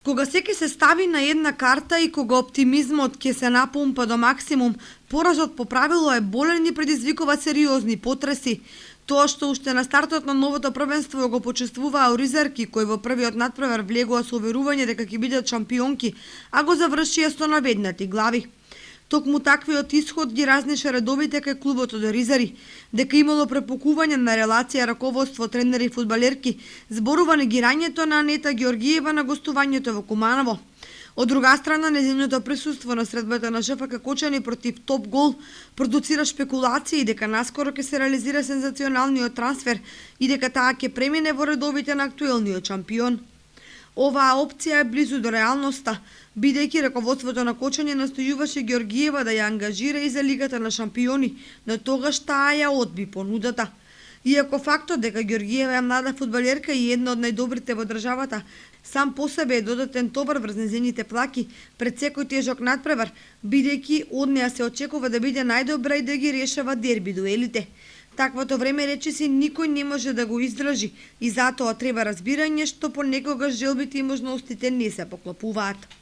Кога секи се стави на една карта и кога оптимизмот ќе се напомпа до максимум, поразот по правило е болен и предизвикува сериозни потреси. Тоа што уште на стартот на новото првенство го почувствуваа оризерки кои во првиот надпревар влегоа со уверување дека ќе бидат шампионки, а го завршија со наведнати глави. Токму таквиот исход ги разнеше редовите кај клубот од оризари, дека имало препукување на релација раководство, тренери и фудбалерки, зборува негирањето на Анета Георгиева на гостувањето во Куманово. Од друга страна, нејзиното присуство на средбата на ШФК Кочани против Топ Гол продуцира шпекулации дека наскоро ќе се реализира сензационалниот трансфер и дека таа ќе премине во редовите на актуелниот шампион. Оваа опција е близу до реалноста, бидејќи раководството на Кочани настојуваше Георгиева да ја ангажира и за Лигата на шампиони, но тогаш таа ја одби понудата. Иако фактот дека Георгиева е млада фудбалерка и една од најдобрите во државата, сам по себе е додатен товар врз нејзините плаки пред секој тежок надпревар, бидејќи од неа се очекува да биде најдобра и да ги решава дерби дуелите. Таквото време речиси никој не може да го издржи и затоа треба разбирање што понекогаш желбите и можностите не се поклопуваат.